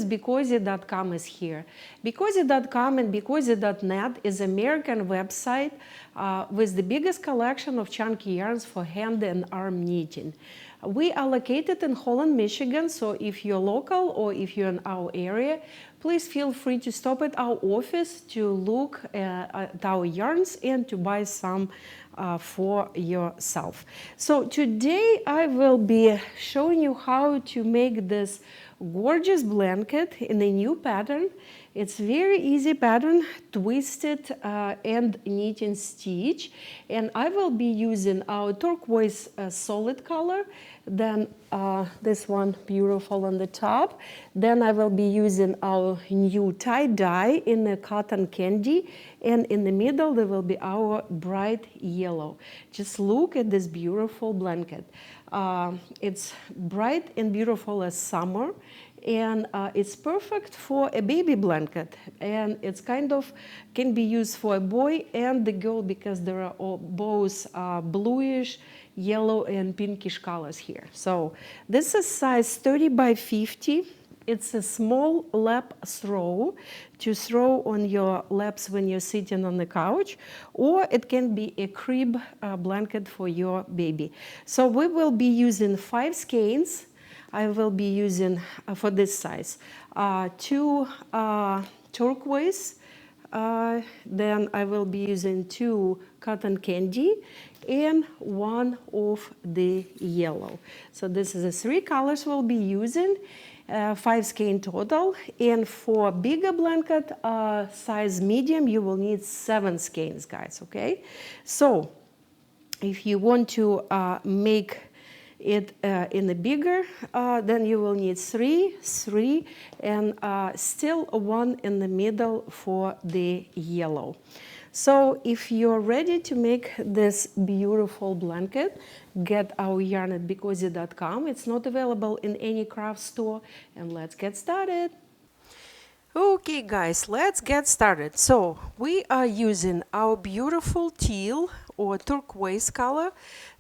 BeCozi.com is here. BeCozi.com and BeCozi.net is an American website with the biggest collection of chunky yarns for hand and arm knitting. We are located in Holland, Michigan, so if you're local or if you're in our area, please feel free to stop at our office to look at our yarns and to buy some for yourself. So today I will be showing you how to make this gorgeous blanket in a new pattern. It's very easy pattern, twisted and knit and stitch, and I will be using our turquoise solid color, then this one beautiful on the top, then I will be using our new tie-dye in a cotton candy, and in the middle there will be our bright yellow. Just look at this beautiful blanket. It's bright and beautiful as summer, and it's perfect for a baby blanket, and it's kind of can be used for a boy and the girl because there are both bluish, yellow and pinkish colors here. So this is size 30 by 50. It's a small lap throw to throw on your laps when you're sitting on the couch, or it can be a crib blanket for your baby. So we will be using 5 skeins. I will be using, for this size, 2 turquoise, then I will be using 2 cotton candy and 1 of the yellow. So this is the 3 colors we'll be using, 5 skein total, and for bigger blanket, size medium, you will need 7 skeins, guys, okay? So if you want to make it in a bigger, then you will need 3, and still 1 in the middle for the yellow. So if you're ready to make this beautiful blanket, get our yarn at BeCozi.com. It's not available in any craft store, and let's get started. Okay guys, let's get started. So we are using our beautiful teal or turquoise color,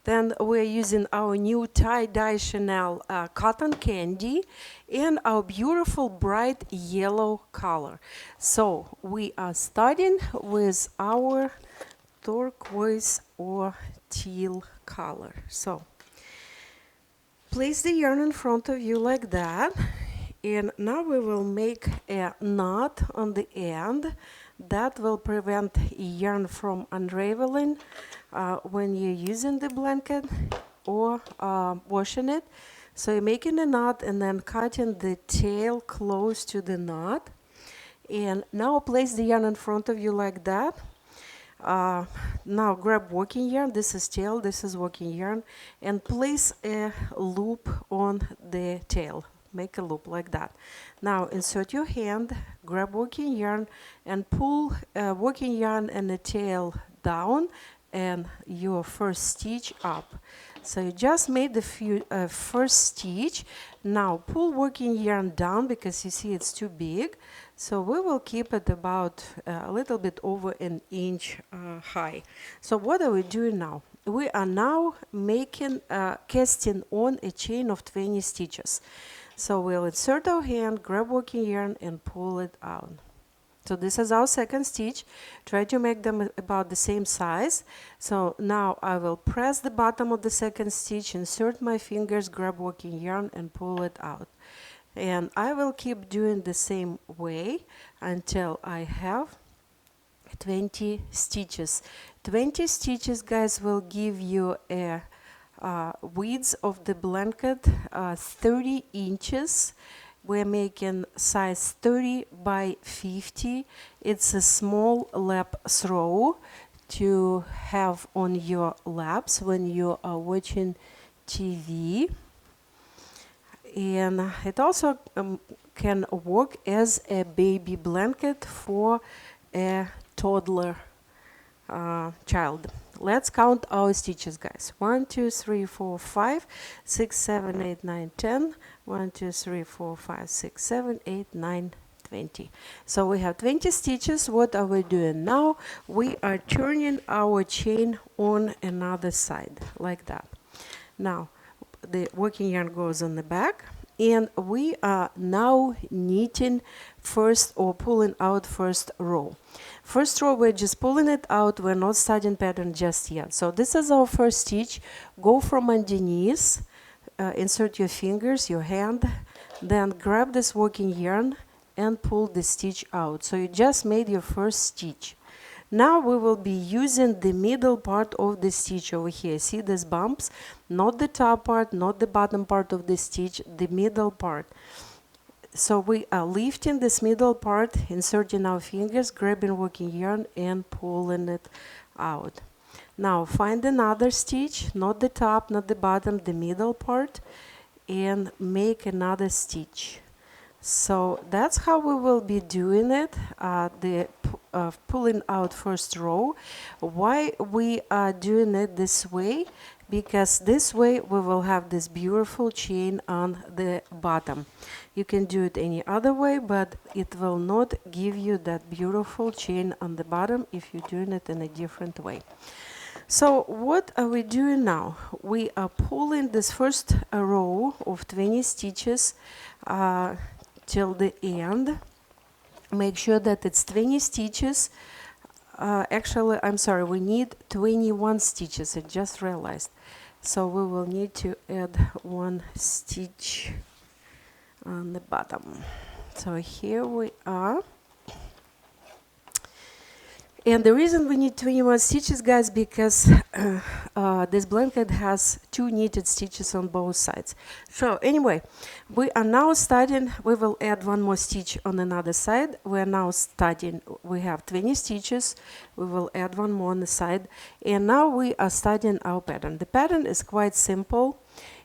then we're using our new tie-dye chenille cotton candy, and our beautiful bright yellow color. So we are starting with our turquoise or teal color. So place the yarn in front of you like that. And now we will make a knot on the end that will prevent yarn from unraveling when you're using the blanket or washing it. So you're making a knot and then cutting the tail close to the knot. And now place the yarn in front of you like that. Now grab working yarn, this is tail, this is working yarn, and place a loop on the tail. Make a loop like that. Now insert your hand, grab working yarn, and pull working yarn and the tail down and your first stitch up. So you just made the first stitch. Now pull working yarn down because you see it's too big. So we will keep it about a little bit over an inch high. So what are we doing now? We are now making casting on a chain of 20 stitches. So we'll insert our hand, grab working yarn and pull it out. So this is our second stitch. Try to make them about the same size. So now I will press the bottom of the second stitch, insert my fingers, grab working yarn and pull it out. And I will keep doing the same way until I have 20 stitches. 20 stitches, guys, will give you a width of the blanket 30 inches. We're making size 30 by 50. It's a small lap throw to have on your laps when you are watching TV. And it also can work as a baby blanket for a toddler child. Let's count our stitches, guys. 1, 2, 3, 4, 5, 6, 7, 8, 9, 10. 1, 2, 3, 4, 5, 6, 7, 8, 9, 20. So we have 20 stitches. What are we doing now? We are turning our chain on another side, like that. Now, the working yarn goes on the back, And we are now knitting first or pulling out first row. First row, we're just pulling it out. We're not starting pattern just yet. So this is our first stitch. Go from underneath, insert your fingers, your hand, then grab this working yarn and pull the stitch out. So you just made your first stitch. Now we will be using the middle part of the stitch over here. See these bumps? Not the top part, not the bottom part of the stitch, the middle part. So we are lifting this middle part, inserting our fingers, grabbing working yarn and pulling it out. Now find another stitch, not the top, not the bottom, the middle part, and make another stitch. So that's how we will be doing it, pulling out first row. Why we are doing it this way? Because this way we will have this beautiful chain on the bottom. You can do it any other way, but it will not give you that beautiful chain on the bottom if you're doing it in a different way. So what are we doing now? We are pulling this first row of 20 stitches till the end. Make sure that it's 20 stitches. Actually, I'm sorry, we need 21 stitches. I just realized. So we will need to add one stitch on the bottom. So here we are. And the reason we need 21 stitches, guys, because this blanket has 2 knitted stitches on both sides. So anyway, we are now starting. We will add one more stitch on another side. We are now starting. We have 20 stitches. We will add one more on the side. And now we are starting our pattern. The pattern is quite simple.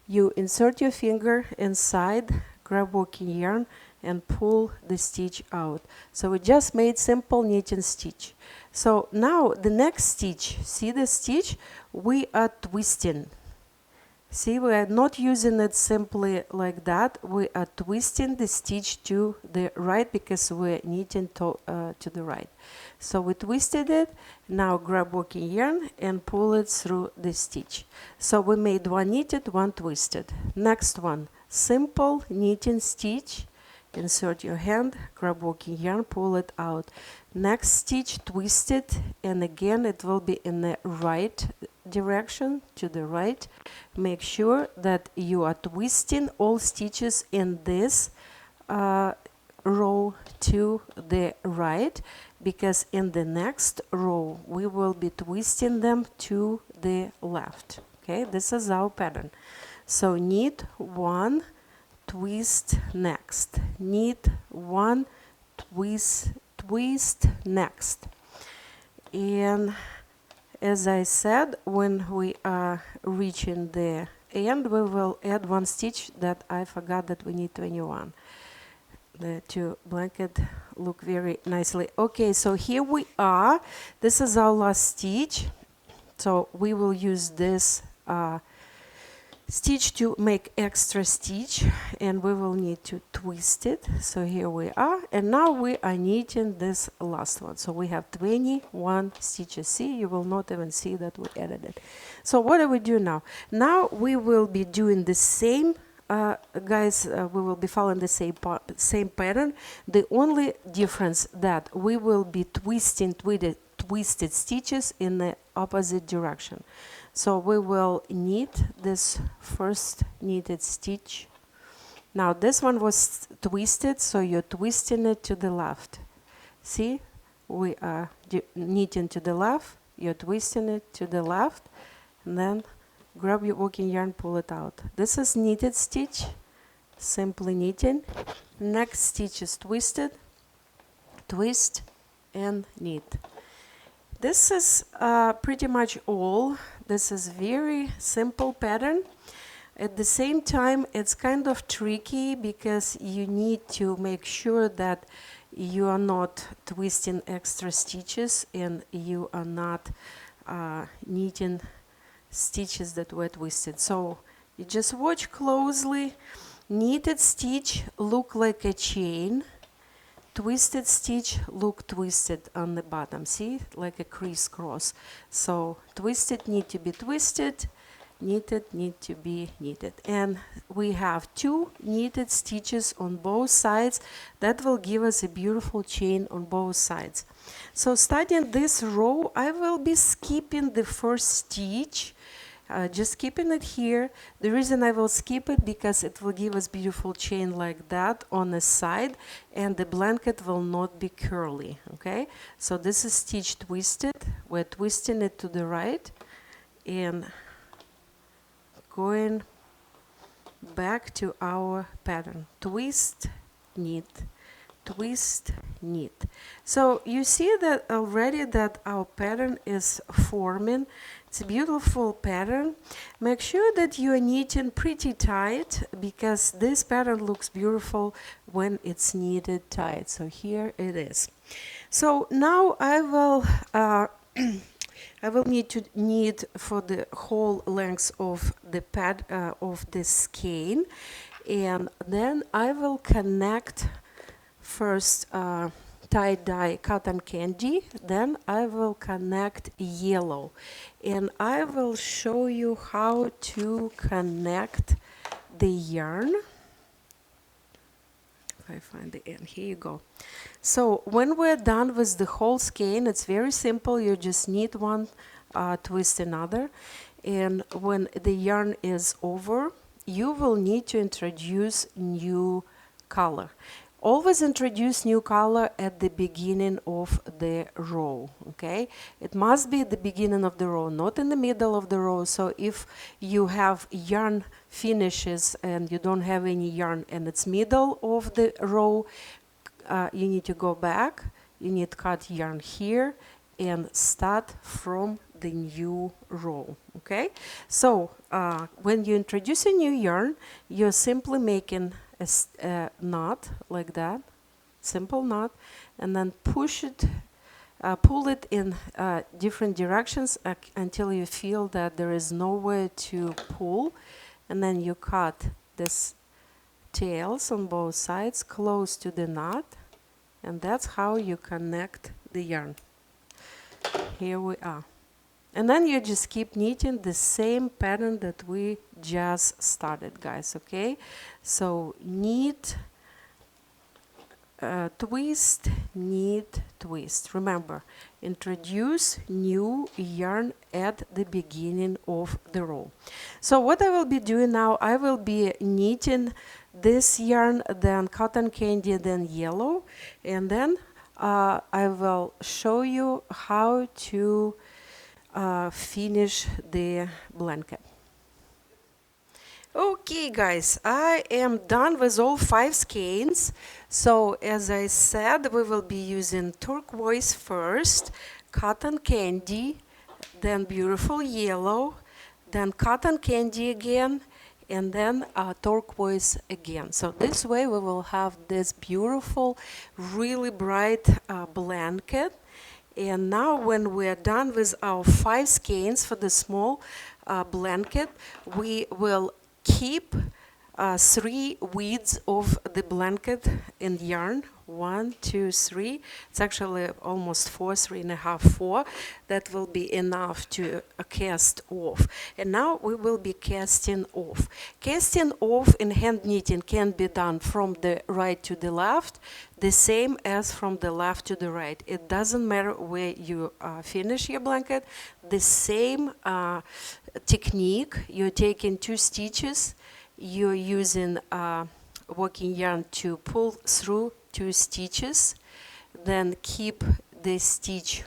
You insert your finger inside, grab working yarn, and pull the stitch out. So we just made simple knitting stitch. So now the next stitch, see the stitch? We are twisting. See, we are not using it simply like that. We are twisting the stitch to the right because we're knitting to the right. So we twisted it. Now grab working yarn and pull it through the stitch. So we made one knitted, one twisted. Next one, simple knitting stitch. Insert your hand, grab working yarn, pull it out. Next stitch, twist it, and again it will be in the right direction, to the right. Make sure that you are twisting all stitches in this row to the right, because in the next row we will be twisting them to the left. Okay, this is our pattern. So knit one, twist next, knit one, twist next. And as I said, when we are reaching the end, we will add one stitch that I forgot that we need 21. The two blanket look very nicely. Okay, so here we are. This is our last stitch. So we will use this stitch to make extra stitch, and we will need to twist it. So here we are, and now we are knitting this last one. So we have 21 stitches. See, you will not even see that we added it. So what do we do now? Now we will be doing the same, guys, we will be following the same pattern. The only difference that we will be twisting twisted stitches in the opposite direction. So we will knit this first knitted stitch. Now this one was twisted, so you're twisting it to the left. See, we are knitting to the left, you're twisting it to the left, and then grab your working yarn, pull it out. This is knitted stitch, simply knitting. Next stitch is twisted, twist, and knit. This is pretty much all. This is very simple pattern. At the same time, it's kind of tricky because you need to make sure that you are not twisting extra stitches and you are not knitting stitches that were twisted. So you just watch closely. Knitted stitch look like a chain. Twisted stitch look twisted on the bottom, see, like a crisscross. So twisted need to be twisted, knitted need to be knitted, and we have 2 knitted stitches on both sides. That will give us a beautiful chain on both sides. So starting this row, I will be skipping the first stitch, just keeping it here. The reason I will skip it because it will give us beautiful chain like that on the side, and the blanket will not be curly. Okay, so this is stitch twisted. We're twisting it to the right and going back to our pattern. Twist, knit, twist, knit. So you see that already that our pattern is forming. It's a beautiful pattern. Make sure that you are knitting pretty tight, because this pattern looks beautiful when it's knitted tight. So here it is. So now I will need to knit for the whole length of the pad of the skein, and then I will connect first tie-dye cotton candy, then I will connect yellow, and I will show you how to connect the yarn. If I find the end, here you go. So when we're done with the whole skein, it's very simple. You just knit one, twist another, and when the yarn is over, you will need to introduce new color. Always introduce new color at the beginning of the row, okay? It must be at the beginning of the row, not in the middle of the row. So if you have yarn finishes and you don't have any yarn and it's middle of the row, you need to go back, you need to cut yarn here and start from the new row, okay? So when you introduce a new yarn, you're simply making a knot like that, simple knot, and then push it, pull it in different directions until you feel that there is nowhere to pull, and then you cut this tails on both sides close to the knot, and that's how you connect the yarn. Here we are. And then you just keep knitting the same pattern that we just started, guys, okay? So knit, twist, knit, twist. Remember, introduce new yarn at the beginning of the row. So what I will be doing now, I will be knitting this yarn, then cotton candy, then yellow, and then I will show you how to finish the blanket. Okay, guys, I am done with all 5 skeins. So as I said, we will be using turquoise first, cotton candy, then beautiful yellow, then cotton candy again, and then turquoise again. So this way we will have this beautiful, really bright blanket. And now when we are done with our 5 skeins for the small blanket, we will keep 3 widths of the blanket in yarn. 1, 2, 3. It's actually almost 4, 3.5, 4. That will be enough to cast off. And now we will be casting off. Casting off in hand knitting can be done from the right to the left, the same as from the left to the right. It doesn't matter where you finish your blanket. The same technique. You're taking 2 stitches. You're using working yarn to pull through 2 stitches, then keep the stitch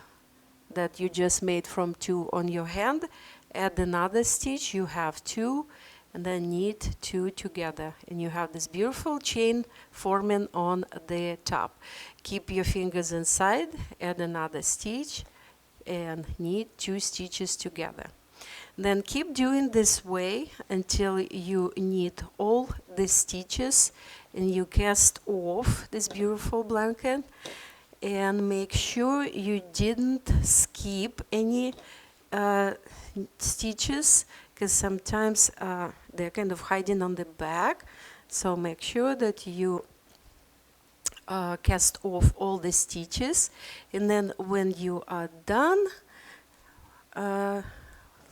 that you just made from 2 on your hand, add another stitch, you have 2, and then knit 2 together, and you have this beautiful chain forming on the top. Keep your fingers inside, add another stitch, and knit 2 stitches together. Then keep doing this way until you knit all the stitches and you cast off this beautiful blanket, and make sure you didn't skip any stitches, because sometimes they're kind of hiding on the back. So make sure that you cast off all the stitches, and then when you are done,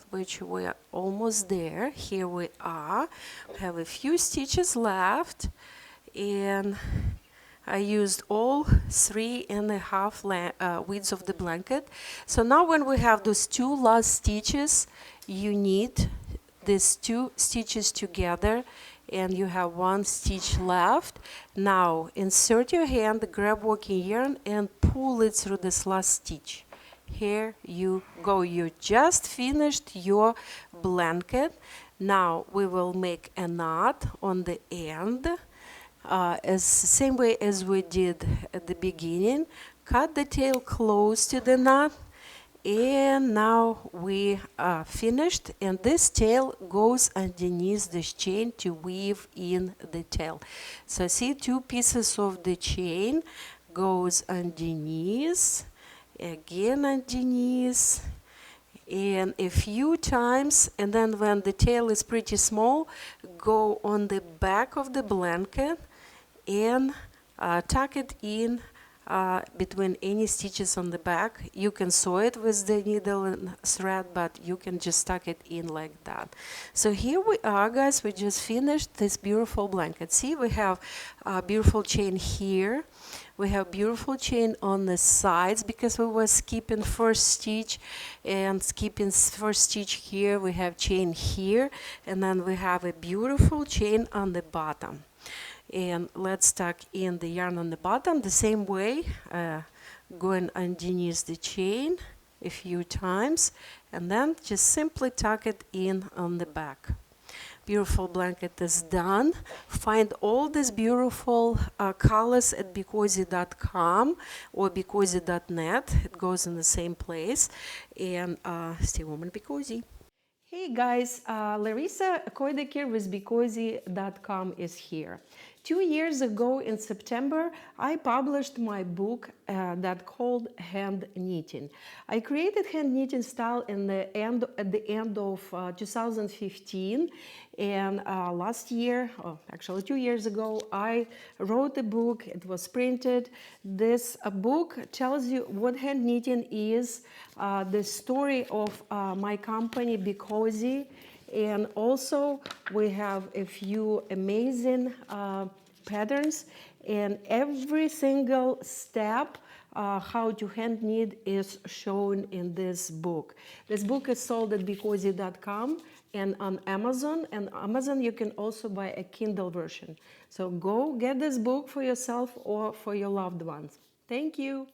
which we are almost there. Here we are. We have a few stitches left, and I used all 3.5 widths of the blanket. So now when we have those two last stitches, you need these two stitches together, and you have one stitch left. Now insert your hand, grab working yarn, and pull it through this last stitch. Here you go. You just finished your blanket. Now we will make a knot on the end, as same way as we did at the beginning. Cut the tail close to the knot, and now we are finished, and this tail goes underneath this chain to weave in the tail. So see, two pieces of the chain goes underneath, again underneath, and a few times, and then when the tail is pretty small, go on the back of the blanket and tuck it in between any stitches on the back. You can sew it with the needle and thread, but you can just tuck it in like that. So here we are, guys. We just finished this beautiful blanket. See, we have a beautiful chain here. We have beautiful chain on the sides because we were skipping first stitch, and skipping first stitch here. We have chain here, and then we have a beautiful chain on the bottom. And let's tuck in the yarn on the bottom the same way, going underneath the chain a few times, and then just simply tuck it in on the back. Beautiful blanket is done. Find all these beautiful colors at BeCozi.com or BeCozi.net. It goes in the same place. And stay warm and be cozy. Hey guys, Larissa Koidekir with BeCozi.com is here. 2 years ago in September, I published my book that called Hand Knitting. I created hand knitting style at the end of 2015, and last year, actually 2 years ago, I wrote a book. It was printed. This book tells you what hand knitting is, the story of my company BeCozi, and also we have a few amazing patterns, and every single step how to hand knit is shown in this book. This book is sold at BeCozi.com and on Amazon. And Amazon you can also buy a Kindle version. So go get this book for yourself or for your loved ones. Thank you.